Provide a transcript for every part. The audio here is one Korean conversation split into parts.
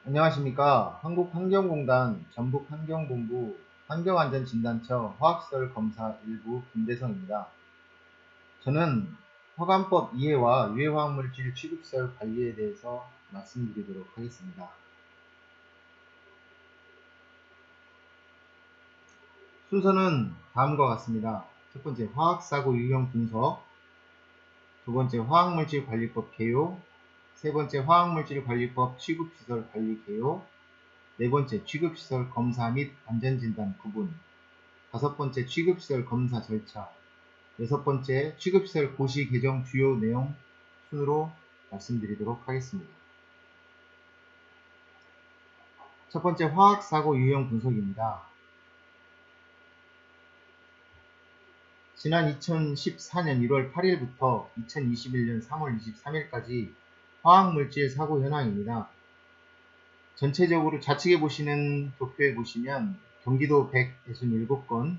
안녕하십니까. 한국환경공단 전북환경본부 환경안전진단처 화학시설 검사 일부 김대성입니다. 저는 화관법 이해와 유해화학물질 취급시설 관리에 대해서 말씀드리도록 하겠습니다. 순서는 다음과 같습니다. 첫 번째, 화학사고 유형 분석. 두 번째, 화학물질관리법 개요. 세 번째, 화학물질관리법 취급시설 관리 개요. 네 번째, 취급시설 검사 및 안전진단 구분. 다섯 번째, 취급시설 검사 절차. 여섯 번째, 취급시설 고시 개정 주요 내용 순으로 말씀드리도록 하겠습니다. 첫 번째, 화학사고 유형 분석입니다. 지난 2014년 1월 8일부터 2021년 3월 23일까지 화학물질 사고 현황입니다. 전체적으로 좌측에 보시는 도표에 보시면 경기도 167건,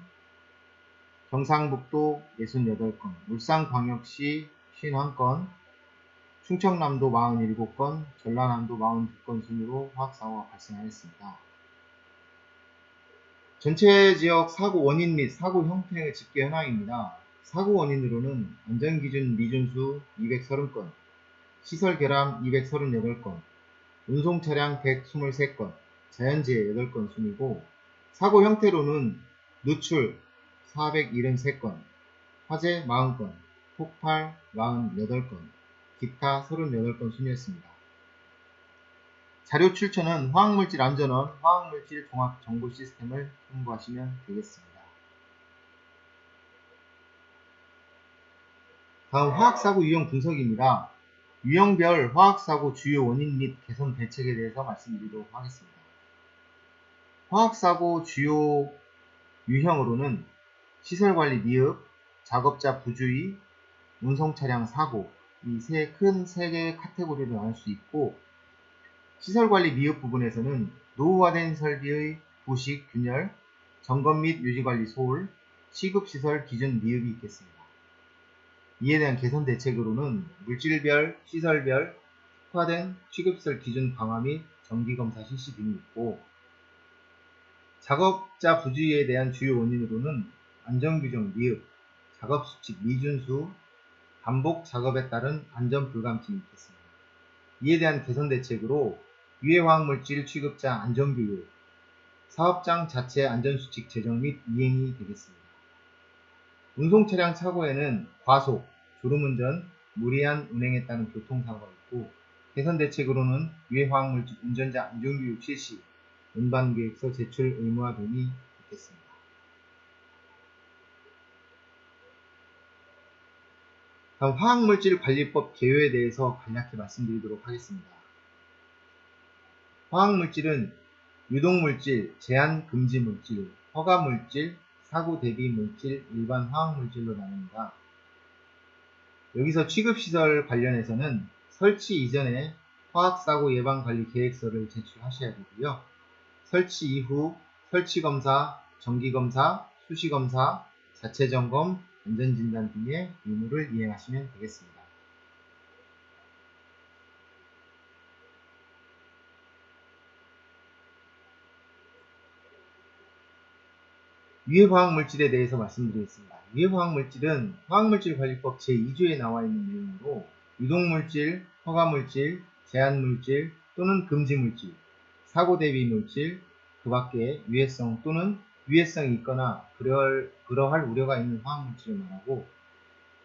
경상북도 68건, 울산광역시 51건, 충청남도 47건, 전라남도 42건 순으로 화학사고가 발생하였습니다. 전체 지역 사고 원인 및 사고 형태의 집계 현황입니다. 사고 원인으로는 안전기준 미준수 230건, 시설 결함 238건, 운송 차량 123건, 자연재해 8건 순이고, 사고 형태로는 누출 473건, 화재 40건, 폭발 48건, 기타 38건 순이었습니다. 자료 출처는 화학물질안전원 화학물질 종합정보시스템을 참고하시면 되겠습니다. 다음 화학사고 유형 분석입니다. 유형별 화학사고 주요 원인 및 개선 대책에 대해서 말씀드리도록 하겠습니다. 화학사고 주요 유형으로는 시설관리 미흡, 작업자 부주의, 운송차량 사고, 이 큰 세 개의 카테고리로 나눌 수 있고, 시설관리 미흡 부분에서는 노후화된 설비의 부식, 균열, 점검 및 유지관리 소홀, 취급시설 기준 미흡이 있겠습니다. 이에 대한 개선 대책으로는 물질별, 시설별, 특화된 취급시설 기준 강화 및 정기검사 실시 등이 있고, 작업자 부주의에 대한 주요 원인으로는 안전규정 미흡, 작업수칙 미준수, 반복 작업에 따른 안전불감증이 있겠습니다. 이에 대한 개선 대책으로 유해화학물질 취급자 안전교육, 사업장 자체 안전수칙 제정 및 이행이 되겠습니다. 운송차량 사고에는 과속, 졸음운전, 무리한 운행에 따른 교통사고가 있고, 개선 대책으로는 유해화학물질 운전자 안전교육 실시, 운반계획서 제출 의무화 등이 있겠습니다. 다음 화학물질관리법 개요에 대해서 간략히 말씀드리도록 하겠습니다. 화학물질은 유독물질, 제한금지물질, 허가물질, 사고대비물질, 일반 화학물질로 나눕니다. 여기서 취급시설 관련해서는 설치 이전에 화학사고 예방관리 계획서를 제출하셔야 되고요. 설치 이후 설치검사, 정기검사, 수시검사, 자체점검, 안전진단 등의 의무를 이행하시면 되겠습니다. 유해화학물질에 대해서 말씀드리겠습니다. 유해화학물질은 화학물질관리법 제2조에 나와 있는 내용으로 유독물질, 허가물질, 제한물질 또는 금지물질, 사고대비물질, 그 밖에 유해성 또는 유해성이 있거나 그러할 우려가 있는 화학물질을 말하고,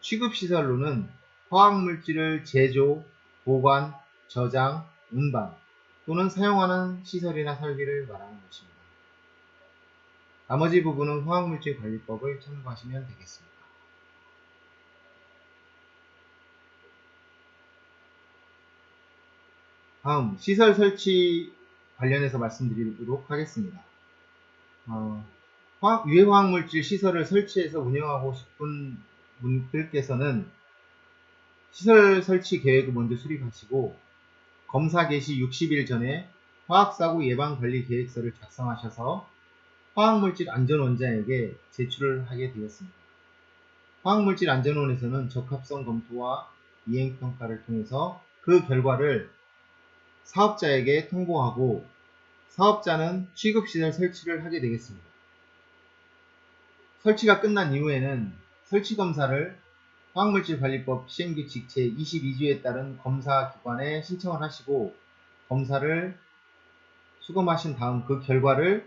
취급시설로는 화학물질을 제조, 보관, 저장, 운반 또는 사용하는 시설이나 설비를 말하는 것입니다. 나머지 부분은 화학물질관리법을 참고하시면 되겠습니다. 다음 시설 설치 관련해서 말씀드리도록 하겠습니다. 유해화학물질 시설을 설치해서 운영하고 싶은 분들께서는 시설 설치 계획을 먼저 수립하시고, 검사 개시 60일 전에 화학사고 예방관리 계획서를 작성하셔서 화학물질 안전원장에게 제출을 하게 되었습니다. 화학물질 안전원에서는 적합성 검토와 이행평가를 통해서 그 결과를 사업자에게 통보하고 사업자는 취급시설 설치를 하게 되겠습니다. 설치가 끝난 이후에는 설치검사를 화학물질관리법 시행규칙 제22조에 따른 검사기관에 신청을 하시고 검사를 수검하신 다음 그 결과를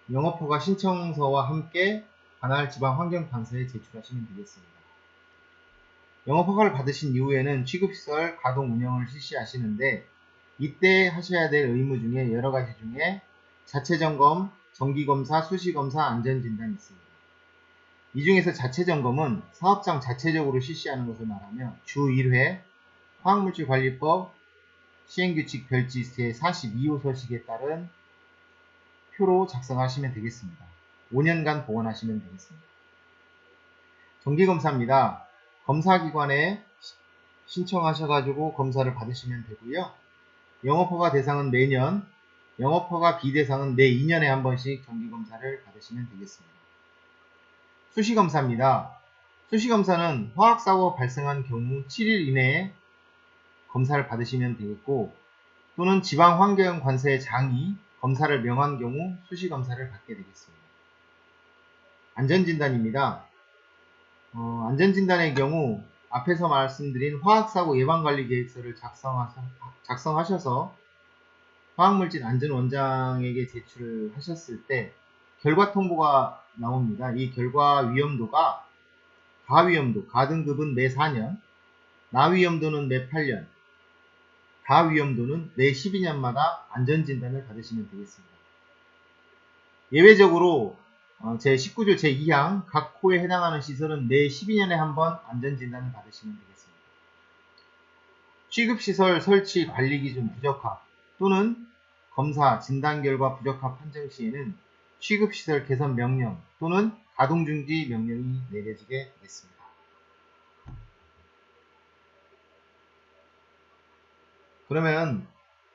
영업허가 신청서와 함께 관할 지방환경관서에 제출하시면 되겠습니다. 영업허가를 받으신 이후에는 취급시설 가동 운영을 실시하시는데 이때 하셔야 될 의무 중에 여러가지 중에 자체점검, 정기검사, 수시검사, 안전진단이 있습니다. 이 중에서 자체점검은 사업장 자체적으로 실시하는 것을 말하며 주 1회 화학물질관리법 시행규칙 별지 제42호 서식에 따른 표로 작성하시면 되겠습니다. 5년간 보관하시면 되겠습니다. 정기검사입니다. 검사기관에 신청하셔가지고 검사를 받으시면 되고요. 영업허가 대상은 매년, 영업허가 비대상은 매 2년에 한 번씩 정기검사를 받으시면 되겠습니다. 수시검사입니다. 수시검사는 화학사고 발생한 경우 7일 이내에 검사를 받으시면 되겠고 또는 지방환경관서의 장이 검사를 명한 경우 수시검사를 받게 되겠습니다. 안전진단입니다. 안전진단의 경우 앞에서 말씀드린 화학사고 예방관리계획서를 작성하셔서 화학물질 안전원장에게 제출을 하셨을 때 결과 통보가 나옵니다. 이 결과 위험도가 가위험도, 가등급은 매 4년, 나위험도는 매 8년, 다위험도는 매 12년마다 안전진단을 받으시면 되겠습니다. 예외적으로 제19조 제2항 각 호에 해당하는 시설은 매 12년에 한 번 안전진단을 받으시면 되겠습니다. 취급시설 설치 관리기준 부적합 또는 검사 진단결과 부적합 판정 시에는 취급시설 개선 명령 또는 가동중지 명령이 내려지게 되겠습니다. 그러면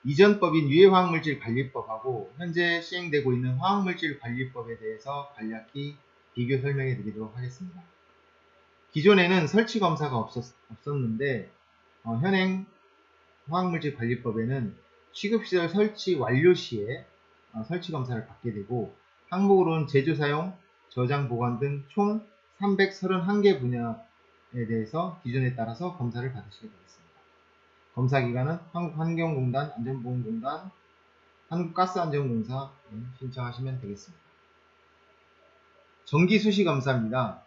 이전 법인 유해화학물질관리법하고 현재 시행되고 있는 화학물질관리법에 대해서 간략히 비교 설명해 드리도록 하겠습니다. 기존에는 설치검사가 없었는데 현행 화학물질관리법에는 취급시설 설치 완료 시에 설치검사를 받게 되고 항목으로는 제조, 사용, 저장, 보관 등 총 331개 분야에 대해서 기준에 따라서 검사를 받으시게 되겠습니다. 검사기관은 한국환경공단, 안전보건공단, 한국가스안전공사에 신청하시면 되겠습니다. 정기수시검사입니다.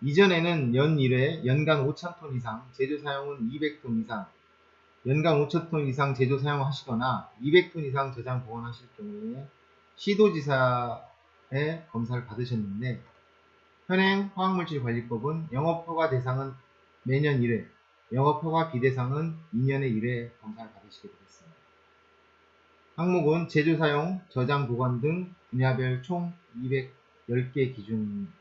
이전에는 연 1회 연간 5,000톤 이상, 제조 사용은 200톤 이상, 연간 5,000톤 이상 제조 사용하시거나 200톤 이상 저장 보관하실 경우에 시도지사의 검사를 받으셨는데 현행 화학물질관리법은 영업허가 대상은 매년 1회, 영업허가 비대상은 2년에 1회 검사를 받으시게 되겠습니다. 항목은 제조, 사용, 저장, 보관 등 분야별 총 210개 기준입니다.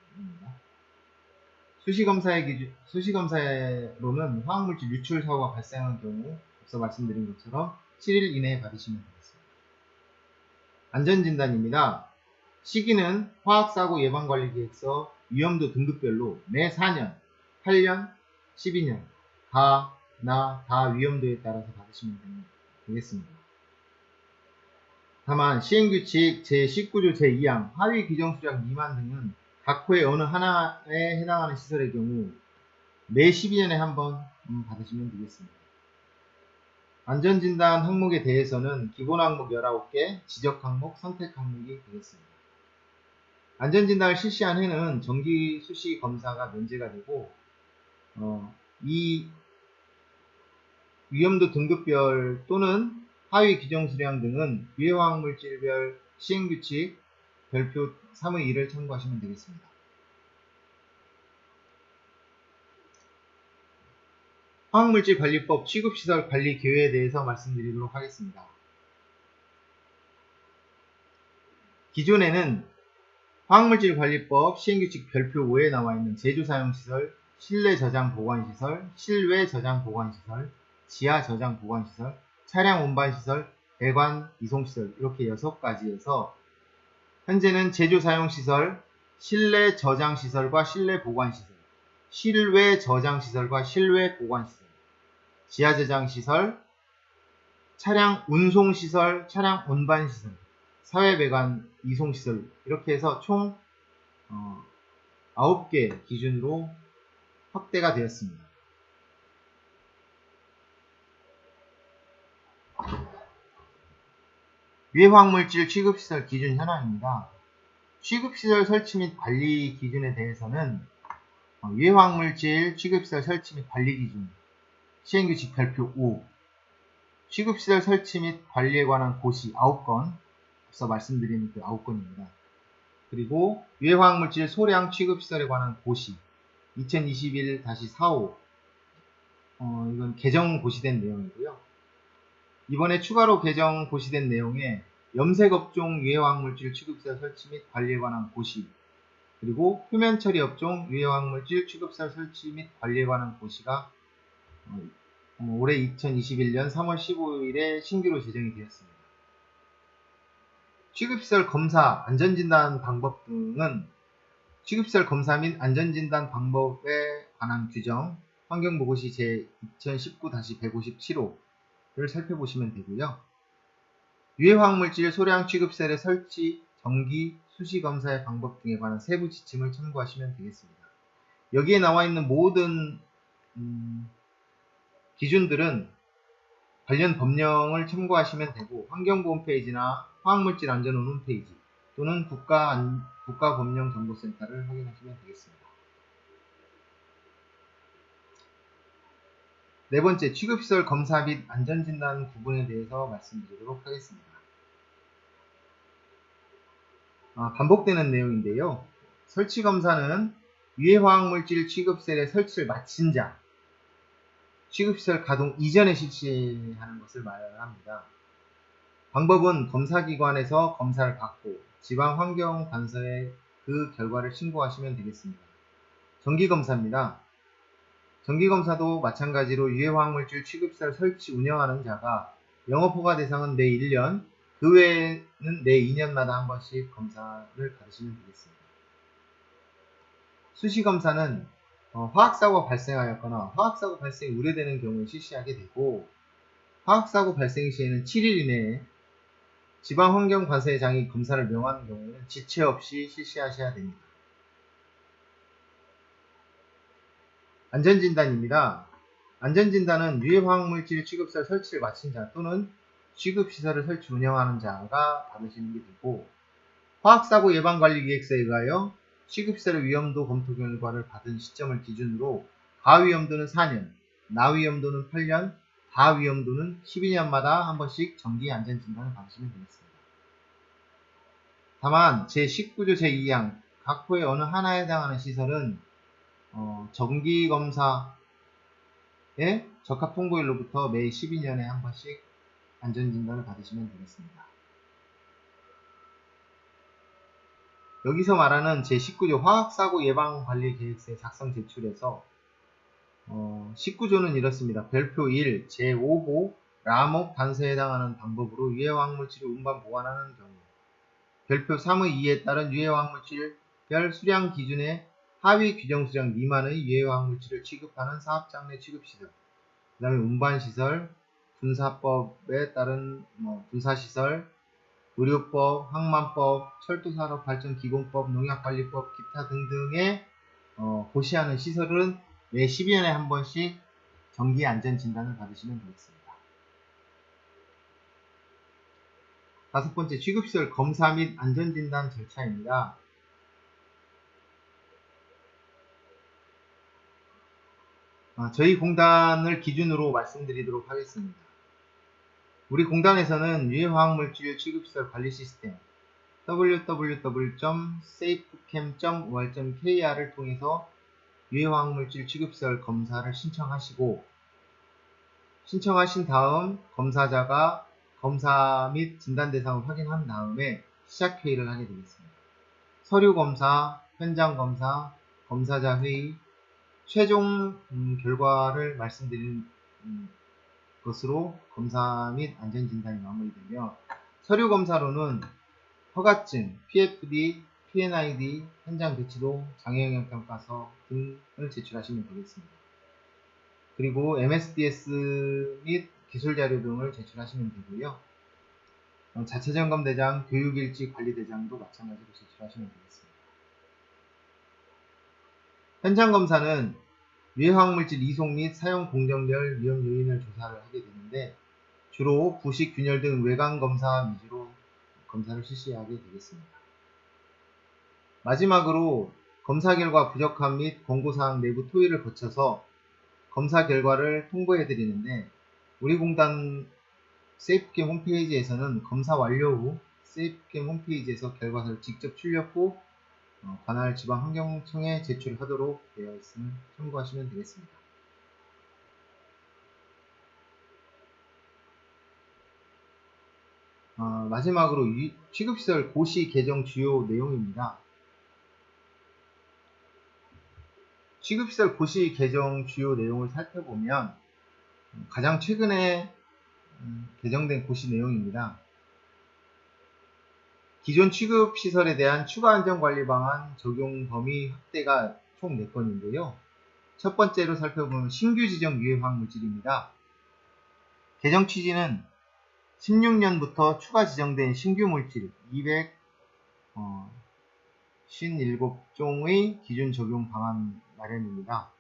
수시검사로는 화학물질 유출 사고가 발생한 경우 앞서 말씀드린 것처럼 7일 이내에 받으시면 되겠습니다. 안전진단입니다. 시기는 화학사고 예방관리계획서 위험도 등급별로 매 4년, 8년, 12년, 다 위험도에 따라서 받으시면 되겠습니다. 다만 시행규칙 제19조 제2항 하위 규정수량 미만 등은 각 호의 어느 하나에 해당하는 시설의 경우 매 12년에 한 번 받으시면 되겠습니다. 안전진단 항목에 대해서는 기본 항목 19개, 지적 항목, 선택 항목이 되겠습니다. 안전진단을 실시한 해는 정기 수시 검사가 면제가 되고 이 위험도 등급별 또는 하위 규정 수량 등은 유해화학물질별 시행규칙 별표 3의 1을 참고하시면 되겠습니다. 화학물질관리법 취급시설 관리 계획에 대해서 말씀드리도록 하겠습니다. 기존에는 화학물질관리법 시행규칙 별표 5에 나와있는 제조사용시설, 실내 저장 보관시설, 실외 저장 보관시설, 지하 저장 보관시설, 차량 운반시설, 배관 이송시설 이렇게 6가지에서 현재는 제조사용시설, 실내 저장시설과 실내 보관시설, 실외 저장시설과 실외 보관시설, 지하 저장시설, 차량 운송시설, 차량 운반시설, 사회배관 이송시설 이렇게 해서 총 9개 기준으로 확대가 되었습니다. 유해화학물질 취급시설 기준 현황입니다. 취급시설 설치 및 관리 기준에 대해서는 유해화학물질 취급시설 설치 및 관리 기준 시행규칙 별표 5 취급시설 설치 및 관리에 관한 고시 9건 앞서 말씀드린 그 9건입니다. 그리고 유해화학물질 소량 취급시설에 관한 고시 2021-45 이건 개정 고시된 내용이고요. 이번에 추가로 개정 고시된 내용에 염색업종 유해화학물질 취급시설 설치 및 관리에 관한 고시 그리고 표면처리업종 유해화학물질 취급시설 설치 및 관리에 관한 고시가 올해 2021년 3월 15일에 신규로 제정이 되었습니다. 취급시설 검사, 안전진단 방법 등은 취급시설 검사 및 안전진단 방법에 관한 규정 환경보고시 제 2019-157호를 살펴보시면 되고요. 유해화학물질 소량 취급시설의 설치, 정기, 수시 검사의 방법 등에 관한 세부 지침을 참고하시면 되겠습니다. 여기에 나와 있는 모든 기준들은 관련 법령을 참고하시면 되고 환경부 홈페이지나 화학물질안전원 홈페이지 또는 국가법령정보센터를 확인하시면 되겠습니다. 네 번째, 취급시설 검사 및 안전진단 구분에 대해서 말씀드리도록 하겠습니다. 반복되는 내용인데요. 설치검사는 유해화학물질 취급시설의 설치를 마친 자, 취급시설 가동 이전에 실시하는 것을 말합니다. 방법은 검사기관에서 검사를 받고 지방환경관서에 그 결과를 신고하시면 되겠습니다. 정기검사입니다. 정기검사도 마찬가지로 유해화학물질 취급시설 설치 운영하는 자가 영업허가 대상은 매 1년, 그 외에는 매 2년마다 한 번씩 검사를 받으시면 되겠습니다. 수시검사는 화학사고가 발생하였거나 화학사고 발생이 우려되는 경우에 실시하게 되고 화학사고 발생 시에는 7일 이내에 지방환경관서장이 검사를 명하는 경우에는 지체 없이 실시하셔야 됩니다. 안전진단입니다. 안전진단은 유해화학물질 취급시설 설치를 마친 자 또는 취급시설을 설치 운영하는 자가 받으시는 게 되고 화학사고 예방관리기획서에 의하여 취급시설의 위험도 검토 결과를 받은 시점을 기준으로 가위험도는 4년, 나위험도는 8년, 다위험도는 12년마다 한 번씩 정기 안전진단을 받으시면 되겠습니다. 다만 제19조 제2항 각 호의 어느 하나에 해당하는 시설은 정기검사의 적합통보일로부터 매 12년에 한 번씩 안전진단을 받으시면 되겠습니다. 여기서 말하는 제19조 화학사고 예방관리계획서의 작성 제출에서 19조는 이렇습니다. 별표 1 제5호 라목 단서에 해당하는 방법으로 유해화학물질을 운반 보관하는 경우 별표 3의 2에 따른 유해화학물질별 수량 기준의 하위 규정 수량 미만의 유해화학물질을 취급하는 사업장 내 취급시설 그 다음에 운반시설, 군사법에 따른 군사시설, 의료법, 항만법, 철도산업발전기본법, 농약관리법, 기타 등등의 고시하는 시설은 매 12년에 한 번씩 정기 안전진단을 받으시면 되겠습니다. 다섯 번째, 취급시설 검사 및 안전진단 절차입니다. 저희 공단을 기준으로 말씀드리도록 하겠습니다. 우리 공단에서는 유해화학물질 취급시설 관리 시스템 www.safechem.or.kr을 통해서 유해화학물질 취급시설 검사를 신청하시고 신청하신 다음 검사자가 검사 및 진단 대상을 확인한 다음에 시작회의를 하게 되겠습니다. 서류검사, 현장검사, 검사자 회의, 최종 결과를 말씀드린 것으로 검사 및 안전진단이 마무리되며 서류검사로는 허가증, PFD, PNID, 현장 배치도, 장애영향평가서 등을 제출하시면 되겠습니다. 그리고 MSDS 및 기술 자료 등을 제출하시면 되고요. 자체점검대장, 교육일지 관리대장도 마찬가지로 제출하시면 되겠습니다. 현장검사는 유해화학물질 이송 및 사용 공정률 위험 요인을 조사를 하게 되는데 주로 부식, 균열 등 외관 검사 위주로 검사를 실시하게 되겠습니다. 마지막으로 검사 결과 부적합 및 권고사항 내부 토의를 거쳐서 검사 결과를 통보해 드리는데 우리 공단 세이프캠 홈페이지에서는 검사 완료 후 세이프캠 홈페이지에서 결과서를 직접 출력 후 관할 지방환경청에 제출하도록 되어 있음을 참고하시면 되겠습니다. 마지막으로 취급시설 고시 개정 주요 내용입니다. 취급시설 고시 개정 주요 내용을 살펴보면 가장 최근에 개정된 고시 내용입니다. 기존 취급시설에 대한 추가 안전관리 방안 적용 범위 확대가 총 4건인데요. 첫 번째로 살펴보면 신규 지정 유해화학물질입니다. 개정 취지는 16년부터 추가 지정된 신규 물질 257종의 기준 적용 방안 마련입니다.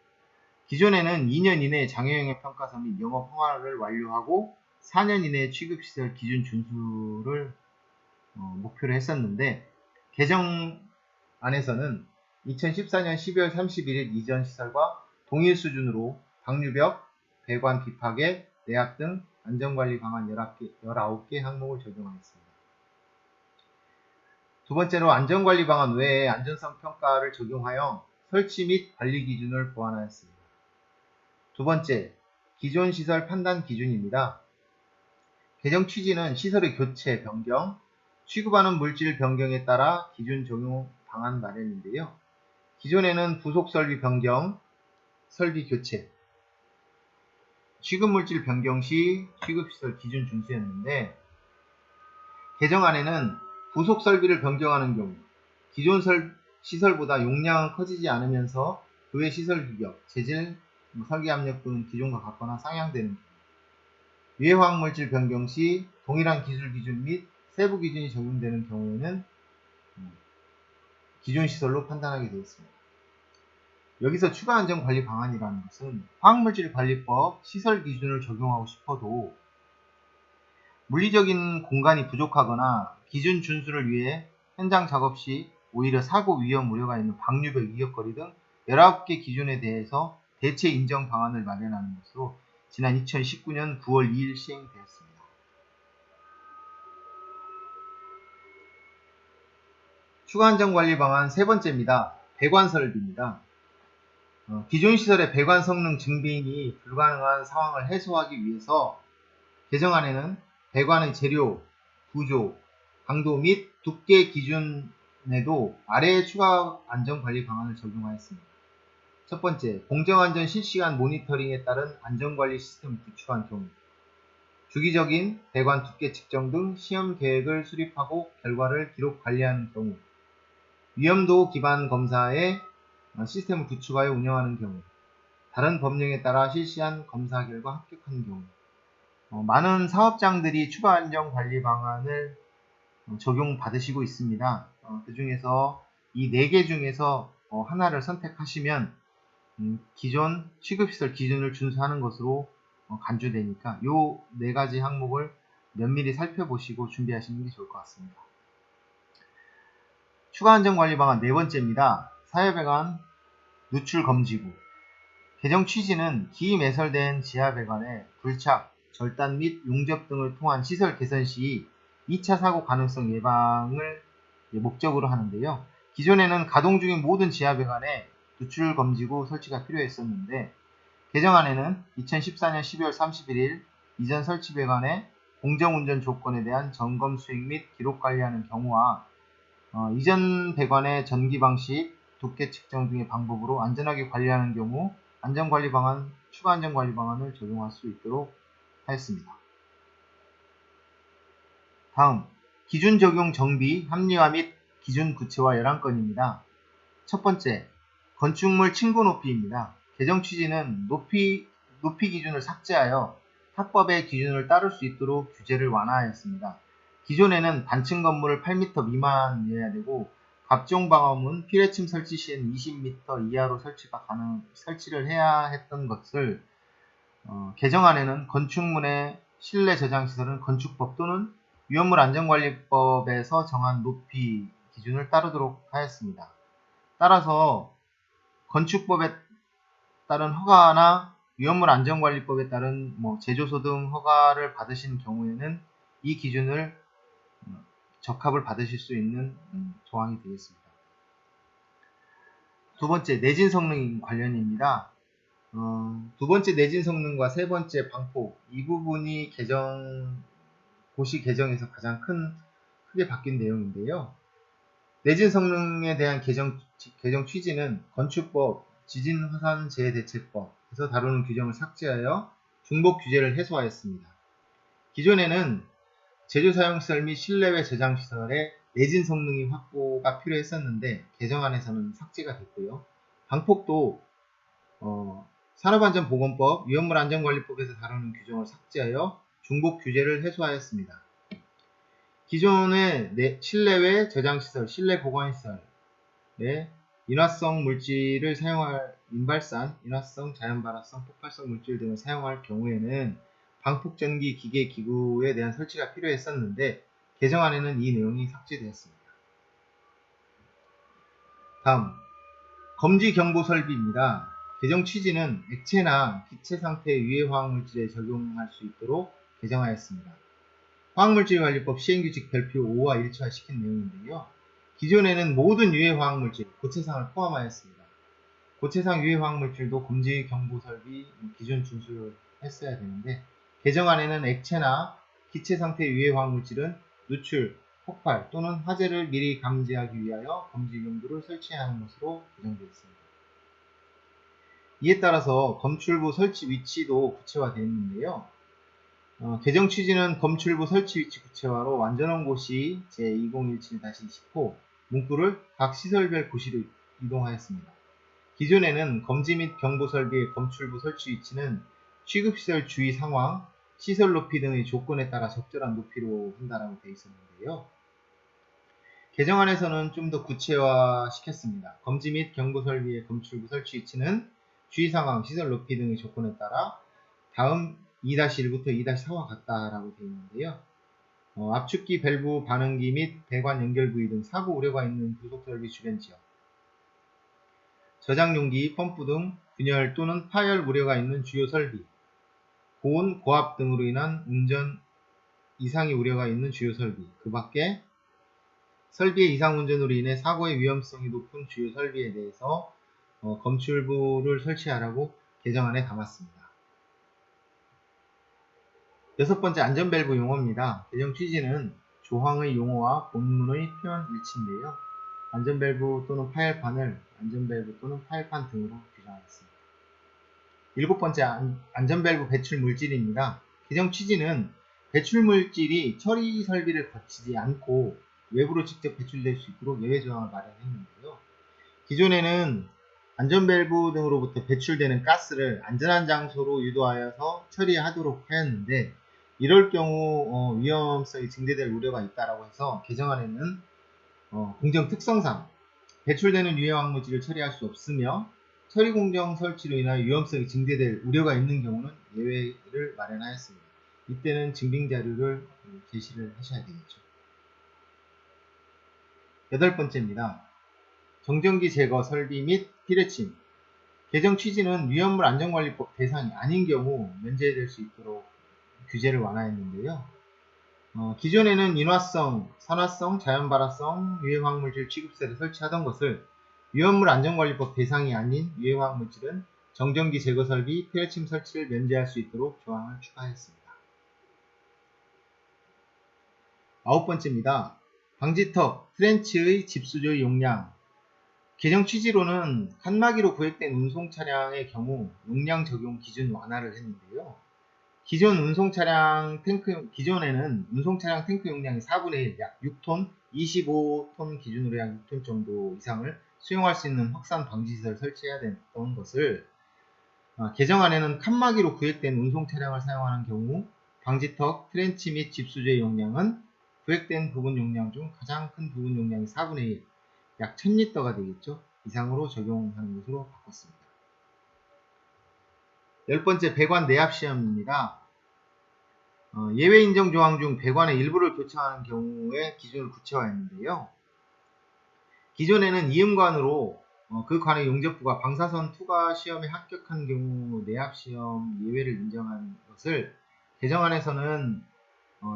기존에는 2년 이내 장애영역 평가서 및 영업 허가를 완료하고 4년 이내 취급시설 기준 준수를 목표로 했었는데 개정안에서는 2014년 12월 31일 이전 시설과 동일 수준으로 방류벽, 배관 비파괴, 내압 등 안전관리 방안 19개 항목을 적용하였습니다. 두 번째로 안전관리 방안 외에 안전성 평가를 적용하여 설치 및 관리 기준을 보완하였습니다. 두 번째, 기존 시설 판단 기준입니다. 개정 취지는 시설의 교체, 변경, 취급하는 물질 변경에 따라 기준 적용 방안 마련인데요. 기존에는 부속 설비 변경, 설비 교체, 취급 물질 변경 시 취급시설 기준 준수였는데 개정안에는 부속 설비를 변경하는 경우 기존 시설보다 용량은 커지지 않으면서 그 외 시설 규격, 재질, 설계 압력 등은 기존과 같거나 상향되는 경우 유해화학물질 변경 시 동일한 기술 기준 및 세부 기준이 적용되는 경우에는 기존 시설로 판단하게 되었습니다. 여기서 추가 안전관리 방안이라는 것은 화학물질관리법 시설 기준을 적용하고 싶어도 물리적인 공간이 부족하거나 기준 준수를 위해 현장 작업 시 오히려 사고 위험 우려가 있는 방류벽 위협거리 등 19개 기준에 대해서 대체 인정 방안을 마련하는 것으로 지난 2019년 9월 2일 시행되었습니다. 추가 안전관리 방안 세 번째입니다. 배관 설비입니다. 기존 시설의 배관 성능 증빙이 불가능한 상황을 해소하기 위해서 개정안에는 배관의 재료, 구조, 강도 및 두께 기준에도 아래의 추가 안전관리 방안을 적용하였습니다. 첫 번째, 공정안전 실시간 모니터링에 따른 안전관리 시스템을 구축한 경우 주기적인 배관 두께 측정 등 시험 계획을 수립하고 결과를 기록 관리하는 경우 위험도 기반 검사에 시스템을 구축하여 운영하는 경우 다른 법령에 따라 실시한 검사 결과 합격한 경우 많은 사업장들이 추가 안전관리 방안을 적용받으시고 있습니다. 그 중에서 이 4개 중에서 하나를 선택하시면 기존 취급시설 기준을 준수하는 것으로 간주되니까 이 4가지 항목을 면밀히 살펴보시고 준비하시는 게 좋을 것 같습니다. 추가 안전관리 방안 네 번째입니다. 사회배관 누출검지구. 개정 취지는 기매설된 지하배관에 불착, 절단 및 용접 등을 통한 시설 개선 시 2차 사고 가능성 예방을 목적으로 하는데요. 기존에는 가동 중인 모든 지하배관에 누출검지구 설치가 필요했었는데 개정안에는 2014년 12월 31일 이전 설치배관의 공정운전 조건에 대한 점검 수행 및 기록 관리하는 경우와 이전 배관의 전기 방식, 두께 측정 등의 방법으로 안전하게 관리하는 경우 안전관리 방안, 추가 안전관리 방안을 적용할 수 있도록 하였습니다. 다음, 기준 적용 정비, 합리화 및 기준 구체화 11건입니다. 첫 번째, 건축물 층고 높이입니다. 개정 취지는 높이 기준을 삭제하여 학법의 기준을 따를 수 있도록 규제를 완화하였습니다. 기존에는 단층 건물을 8m 미만이어야 되고 각종 방화문, 피뢰침 설치 시에는 20m 이하로 설치를 해야 했던 것을 개정안에는 건축물의 실내 저장시설은 건축법 또는 위험물 안전관리법에서 정한 높이 기준을 따르도록 하였습니다. 따라서 건축법에 따른 허가나 위험물 안전관리법에 따른 제조소 등 허가를 받으신 경우에는 이 기준을 적합을 받으실 수 있는 조항이 되겠습니다. 두 번째, 내진 성능 관련입니다. 두 번째 내진 성능과 세 번째 방폭, 이 부분이 고시 개정에서 가장 크게 바뀐 내용인데요. 내진 성능에 대한 개정 취지는 건축법, 지진화산재해대책법에서 다루는 규정을 삭제하여 중복 규제를 해소하였습니다. 기존에는 제조사용시설 및 실내외 저장시설의 내진 성능이 확보가 필요했었는데 개정안에서는 삭제가 됐고요. 방폭도 산업안전보건법, 위험물안전관리법에서 다루는 규정을 삭제하여 중복 규제를 해소하였습니다. 기존의 실내외 저장시설, 실내 보관시설에 인화성 물질을 사용할 인발산, 인화성, 자연발화성, 폭발성 물질 등을 사용할 경우에는 방폭전기 기계 기구에 대한 설치가 필요했었는데 개정안에는 이 내용이 삭제되었습니다. 다음, 검지 경보 설비입니다. 개정 취지는 액체나 기체 상태의 유해 화학물질에 적용할 수 있도록 개정하였습니다. 화학물질관리법 시행규칙 별표 5와 일치화시킨 내용인데요. 기존에는 모든 유해 화학물질, 고체상을 포함하였습니다. 고체상 유해 화학물질도 검지 경보 설비 기준 준수를 했어야 되는데 개정안에는 액체나 기체 상태의 유해 화학물질은 누출, 폭발 또는 화재를 미리 감지하기 위하여 검지 경보를 설치해야 하는 것으로 규정되었습니다. 이에 따라서 검출부 설치 위치도 구체화되어 있는데요. 개정 취지는 검출부 설치 위치 구체화로 완전한 고시 제2017-10호 문구를 각 시설별 고시로 이동하였습니다. 기존에는 검지 및 경보 설비의 검출부 설치 위치는 취급시설 주의 상황, 시설 높이 등의 조건에 따라 적절한 높이로 한다라고 되어 있었는데요. 개정안에서는 좀 더 구체화 시켰습니다. 검지 및 경보 설비의 검출부 설치 위치는 주의 상황, 시설 높이 등의 조건에 따라 다음 2-1부터 2-4와 같다라고 되어 있는데요. 압축기, 밸브, 반응기 및 배관 연결 부위 등 사고 우려가 있는 부속 설비 주변 지역, 저장용기, 펌프 등 균열 또는 파열 우려가 있는 주요 설비, 고온, 고압 등으로 인한 운전 이상의 우려가 있는 주요 설비, 그 밖에 설비의 이상 운전으로 인해 사고의 위험성이 높은 주요 설비에 대해서 검출부를 설치하라고 개정안에 담았습니다. 여섯 번째, 안전밸브 용어입니다. 개정 취지는 조항의 용어와 본문의 표현 일치인데요. 안전밸브 또는 파열판을 안전밸브 또는 파열판 등으로 규정하였습니다. 일곱 번째, 안전밸브 배출 물질입니다. 개정 취지는 배출 물질이 처리 설비를 거치지 않고 외부로 직접 배출될 수 있도록 예외 조항을 마련했는데요. 기존에는 안전밸브 등으로부터 배출되는 가스를 안전한 장소로 유도하여서 처리하도록 하였는데 이럴 경우 위험성이 증대될 우려가 있다고 해서 개정안에는 공정 특성상 배출되는 유해 화학물질을 처리할 수 없으며 처리 공정 설치로 인하여 위험성이 증대될 우려가 있는 경우는 예외를 마련하였습니다. 이때는 증빙 자료를 제시를 하셔야 되겠죠. 여덟 번째입니다. 정전기 제거 설비 및 피뢰침. 개정 취지는 위험물 안전관리법 대상이 아닌 경우 면제될 수 있도록 규제를 완화했는데요. 기존에는 인화성, 산화성, 자연발화성 유해화학물질 취급세를 설치하던 것을 위험물 안전관리법 대상이 아닌 유해화학물질은 정전기 제거 설비, 피뢰침 설치를 면제할 수 있도록 조항을 추가했습니다. 아홉 번째입니다. 방지턱, 트렌치의 집수조의 용량. 개정 취지로는 칸막이로 구획된 운송 차량의 경우 용량 적용 기준 완화를 했는데요. 기존에는 운송차량 탱크 용량이 4분의 1, 약 6톤, 25톤 기준으로 약 6톤 정도 이상을 수용할 수 있는 확산 방지시설 설치해야 됐던 것을 개정안에는 칸막이로 구획된 운송 차량을 사용하는 경우 방지턱, 트렌치 및 집수조의 용량은 구획된 부분 용량 중 가장 큰 부분 용량이 4분의 1, 약 1000리터가 되겠죠. 이상으로 적용하는 것으로 바꿨습니다. 10번째, 배관 내압 시험입니다. 예외 인정 조항 중 배관의 일부를 교체하는 경우에 기준을 구체화했는데요. 기존에는 이음관으로 그 관의 용접부가 방사선 투과 시험에 합격한 경우 내압 시험 예외를 인정한 것을 개정안에서는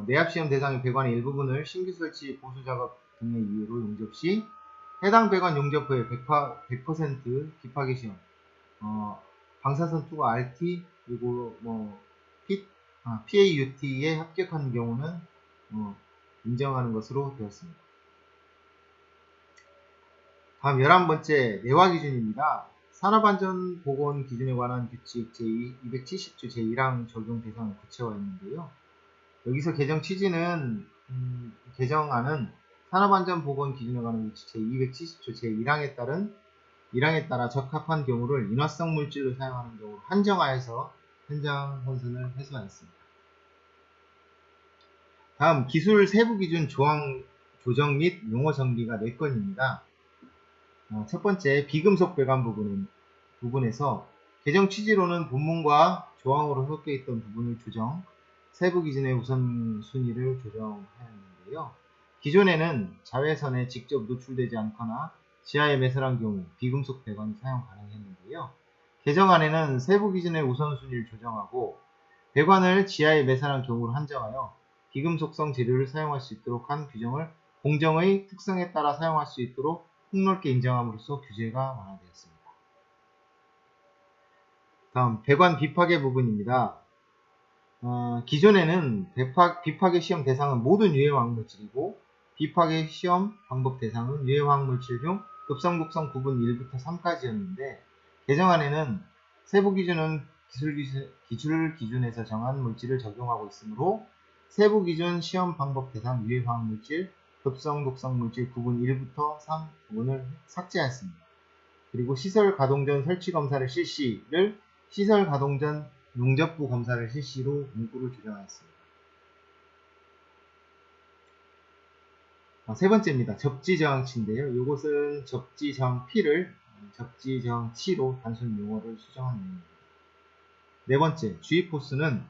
내압 시험 대상의 배관의 일부분을 신규 설치 보수 작업 등의 이유로 용접 시 해당 배관 용접부의 100% 비파괴 시험, 방사선 투과 RT 그리고 PAUT에 합격한 경우는 인정하는 것으로 되었습니다. 다음 11번째 내화 기준입니다. 산업안전보건 기준에 관한 규칙 제270조 제1항 적용 대상을 구체화했는데요. 여기서 개정 취지는 개정안은 산업안전보건 기준에 관한 규칙 제270조 제1항에 따라 적합한 경우를 인화성 물질을 사용하는 경우로 한정하여서 현장 혼선을 해소하였습니다. 다음 기술 세부 기준 조항 조정 및 용어 정비가 4건입니다. 첫 번째, 비금속 배관 부분에서 개정 취지로는 본문과 조항으로 섞여 있던 부분을 조정, 세부 기준의 우선순위를 조정하였는데요. 기존에는 자외선에 직접 노출되지 않거나 지하에 매설한 경우 비금속 배관이 사용 가능했는데요. 개정안에는 세부 기준의 우선순위를 조정하고 배관을 지하에 매설한 경우를 한정하여 비금속성 재료를 사용할 수 있도록 한 규정을 공정의 특성에 따라 사용할 수 있도록 폭넓게 인정함으로써 규제가 완화되었습니다. 다음 배관 비파괴 부분입니다. 기존에는 비파괴 시험 대상은 모든 유해화학물질이고 비파괴 시험 방법 대상은 유해화학물질 중 급성, 독성 구분 1부터 3까지였는데 개정안에는 세부 기준은 기술 기준에서 정한 물질을 적용하고 있으므로 세부 기준 시험 방법 대상 유해화학물질 급성, 독성 물질 구분 1부터 3 부분을 삭제하였습니다. 그리고 시설 가동 전 설치 검사를 실시를 시설 가동 전 용접부 검사를 실시로 문구를 조정하였습니다. 세 번째입니다. 접지저항치인데요. 이것은 접지저항피를 접지저항치로 단순 용어를 수정한 내용입니다. 네 번째, 주의포스는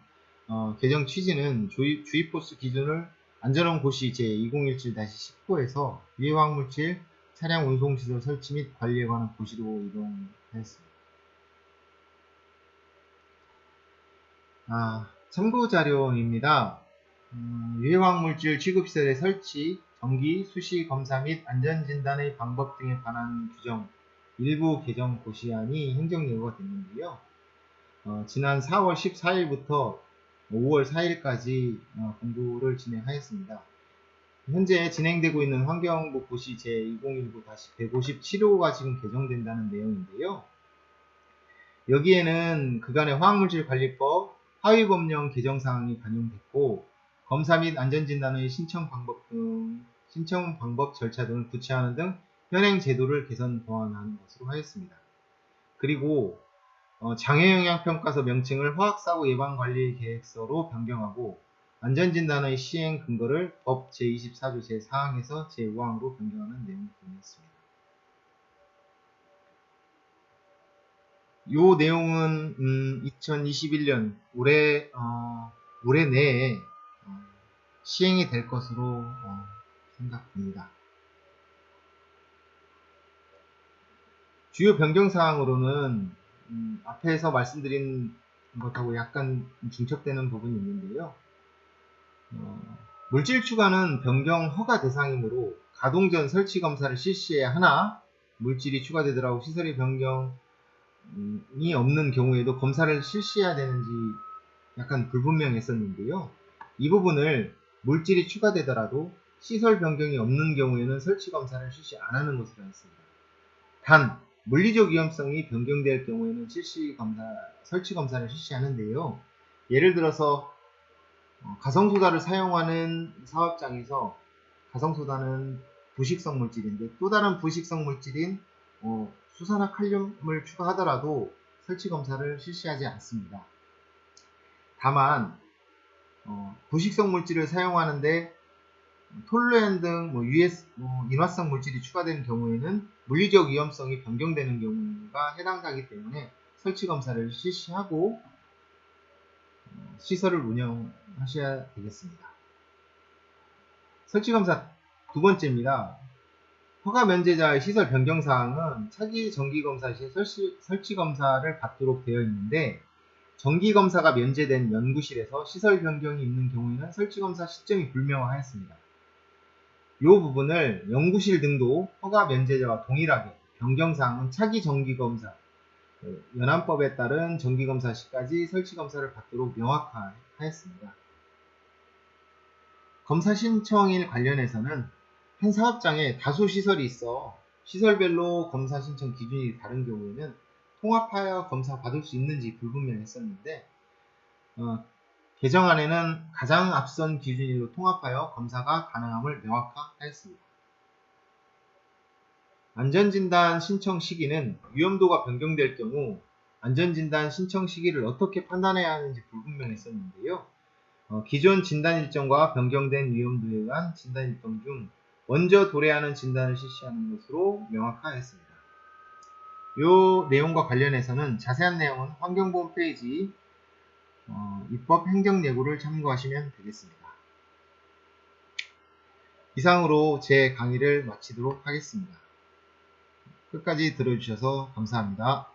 개정 취지는 주의포스 기준을 안전원고시 제2017-19에서 유해화학물질 차량 운송시설 설치 및 관리에 관한 고시로 이동하였습니다. 참고자료입니다. 유해화학물질 취급시설의 설치, 정기, 수시 검사 및 안전진단의 방법 등에 관한 규정 일부 개정 고시안이 행정예고가 됐는데요. 지난 4월 14일부터 5월 4일까지 공부를 진행하였습니다. 현재 진행되고 있는 환경부 고시 제2019-157호가 지금 개정된다는 내용인데요. 여기에는 그간의 화학물질관리법 하위법령 개정사항이 반영됐고 검사 및 안전진단의 신청 방법 절차 등을 구체화하는 등 현행 제도를 개선 보완하는 것으로 하였습니다. 그리고 장애영향평가서 명칭을 화학사고 예방관리계획서로 변경하고 안전진단의 시행 근거를 법 제24조 제4항에서 제5항으로 변경하는 내용이었습니다. 이 내용은 2021년 올해 내에 시행이 될 것으로 생각됩니다. 주요 변경사항으로는 앞에서 말씀드린 것하고 약간 중첩되는 부분이 있는데요. 물질 추가는 변경 허가 대상이므로 가동 전 설치 검사를 실시해야 하나 물질이 추가되더라도 시설의 변경이 없는 경우에도 검사를 실시해야 되는지 약간 불분명했었는데요. 이 부분을 물질이 추가되더라도 시설 변경이 없는 경우에는 설치 검사를 실시 안 하는 것으로 했습니다. 단 물리적 위험성이 변경될 경우에는 설치 검사를 실시하는데요. 예를 들어서 가성소다를 사용하는 사업장에서 가성소다는 부식성 물질인데 또 다른 부식성 물질인 수산화칼륨을 추가하더라도 설치 검사를 실시하지 않습니다. 다만 부식성 물질을 사용하는데 톨루엔 등 인화성 물질이 추가되는 경우에는 물리적 위험성이 변경되는 경우가 해당하기 때문에 설치 검사를 실시하고 시설을 운영하셔야 되겠습니다. 설치 검사 두 번째입니다. 허가 면제자의 시설 변경 사항은 차기 정기 검사 시 설치 검사를 받도록 되어 있는데, 정기 검사가 면제된 연구실에서 시설 변경이 있는 경우에는 설치 검사 시점이 불명하였습니다. 이 부분을 연구실 등도 허가 면제자와 동일하게 변경 사항은 차기 정기 검사, 연암법에 따른 정기 검사 시까지 설치 검사를 받도록 명확하였습니다. 검사 신청일 관련해서는 한 사업장에 다수 시설이 있어 시설별로 검사 신청 기준이 다른 경우에는 통합하여 검사 받을 수 있는지 불분명했었는데, 개정안에는 가장 앞선 기준일로 통합하여 검사가 가능함을 명확화하였습니다. 안전진단 신청 시기는 위험도가 변경될 경우 안전진단 신청 시기를 어떻게 판단해야 하는지 불분명했었는데요. 기존 진단 일정과 변경된 위험도에 의한 진단 일정 중 먼저 도래하는 진단을 실시하는 것으로 명확하였습니다. 이 내용과 관련해서는 자세한 내용은 환경부 홈페이지 입법 행정예고를 참고하시면 되겠습니다. 이상으로 제 강의를 마치도록 하겠습니다. 끝까지 들어주셔서 감사합니다.